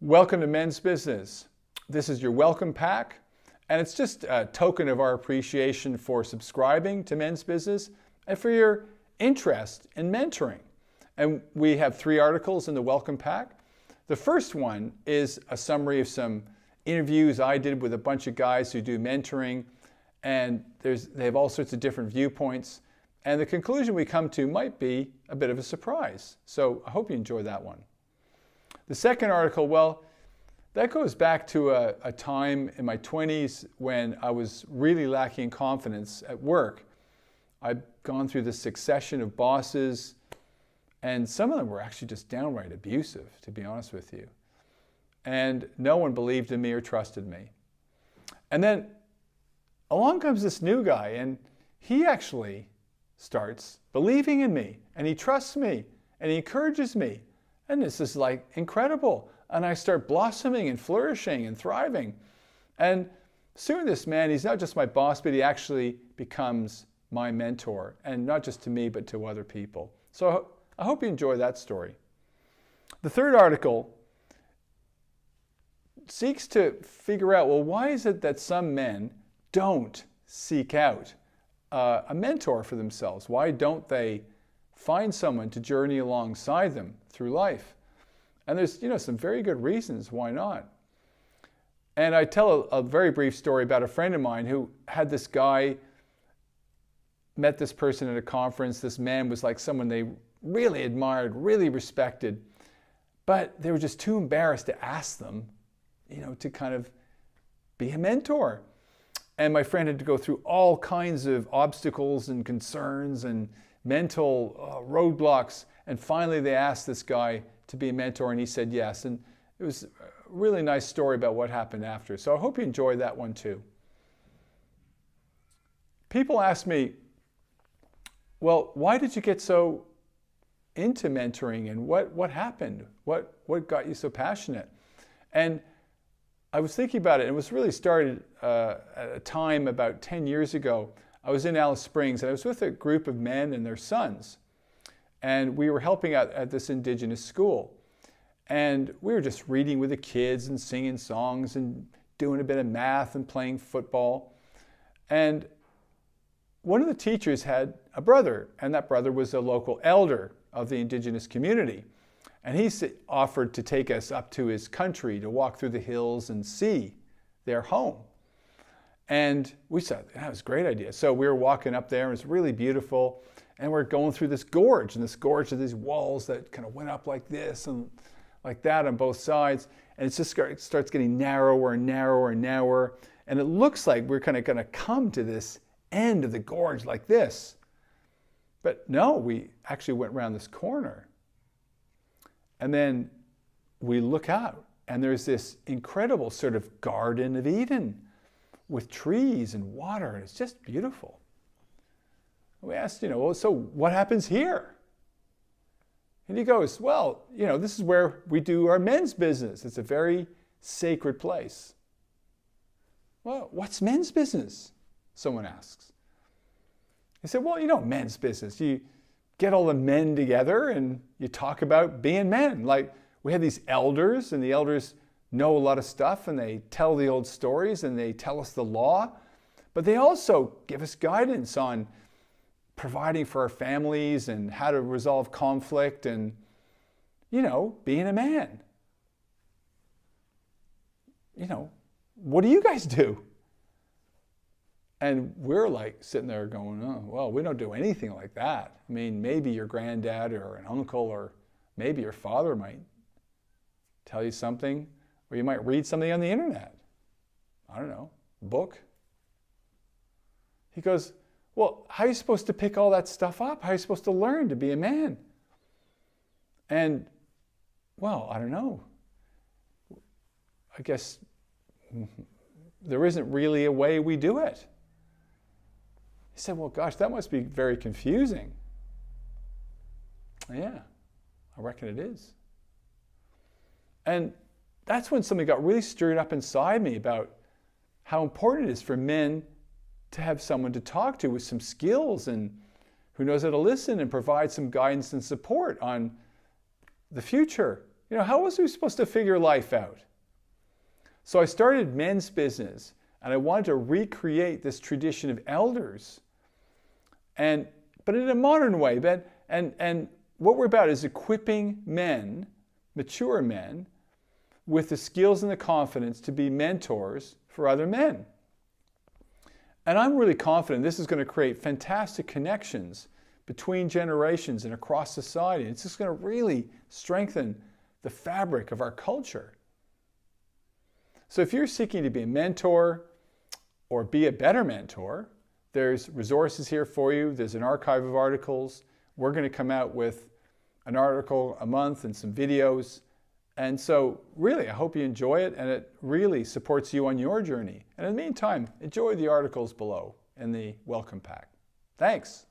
Welcome to Men's Business. This is your welcome pack, and it's just a token of our appreciation for subscribing to Men's Business and for your interest in mentoring. And we have 3 articles in the welcome pack. The first one is a summary of some interviews I did with a bunch of guys who do mentoring, and they have all sorts of different viewpoints. And the conclusion we come to might be a bit of a surprise. So I hope you enjoy that one. The second article, well, that goes back to a time in my 20s when I was really lacking confidence at work. I'd gone through this succession of bosses, and some of them were actually just downright abusive, to be honest with you. And no one believed in me or trusted me. And then along comes this new guy, and he actually starts believing in me, and he trusts me, and he encourages me. And this is like incredible. And I start blossoming and flourishing and thriving. And soon this man, he's not just my boss, but he actually becomes my mentor. And not just to me, but to other people. So I hope you enjoy that story. The third article seeks to figure out, well, why is it that some men don't seek out a mentor for themselves? Why don't they find someone to journey alongside them through life? And there's, some very good reasons why not. And I tell a very brief story about a friend of mine who had this guy, met this person at a conference. This man was like someone they really admired, really respected, but they were just too embarrassed to ask them, to kind of be a mentor. And my friend had to go through all kinds of obstacles and concerns and mental roadblocks. And finally they asked this guy to be a mentor, and he said yes. And it was a really nice story about what happened after. So I hope you enjoyed that one too. People ask me, well, why did you get so into mentoring, and what happened? What got you so passionate? And I was thinking about it, and it was really started at a time about 10 years ago. I was in Alice Springs, and I was with a group of men and their sons. And we were helping out at this Indigenous school. And we were just reading with the kids and singing songs and doing a bit of math and playing football. And one of the teachers had a brother, and that brother was a local elder of the Indigenous community. And he offered to take us up to his country to walk through the hills and see their home. And we said, that was a great idea. So we were walking up there, and it was really beautiful. And we're going through this gorge, and this gorge of these walls that kind of went up like this and like that on both sides. And it just starts getting narrower and narrower and narrower. And it looks like we're kind of going to come to this end of the gorge like this. But no, we actually went around this corner. And then we look out, and there's this incredible sort of Garden of Eden with trees and water, and it's just beautiful. We asked, well, so what happens here? And he goes, well, this is where we do our men's business. It's a very sacred place. Well, what's men's business? Someone asks. He said, well, men's business. You get all the men together and you talk about being men. Like, we have these elders, and the elders know a lot of stuff, and they tell the old stories, and they tell us the law, but they also give us guidance on providing for our families and how to resolve conflict and, being a man. What do you guys do? And we're like sitting there going, oh, well, we don't do anything like that. I mean, maybe your granddad or an uncle, or maybe your father might tell you something, or you might read something on the internet. I don't know, book. He goes, well, how are you supposed to pick all that stuff up? How are you supposed to learn to be a man? And, well, I don't know. I guess there isn't really a way we do it. He said, well, gosh, that must be very confusing. Yeah, I reckon it is. And that's when something got really stirred up inside me about how important it is for men to have someone to talk to with some skills and who knows how to listen and provide some guidance and support on the future You know, how was we supposed to figure life out? So I started Men's Business, and I wanted to recreate this tradition of elders, but in a modern way. And what we're about is equipping men, mature men, with the skills and the confidence to be mentors for other men. And I'm really confident this is going to create fantastic connections between generations and across society. It's just going to really strengthen the fabric of our culture. So if you're seeking to be a mentor or be a better mentor, there's resources here for you. There's an archive of articles. We're going to come out with an article a month and some videos. And so really, I hope you enjoy it, and it really supports you on your journey. And in the meantime, enjoy the articles below in the welcome pack. Thanks.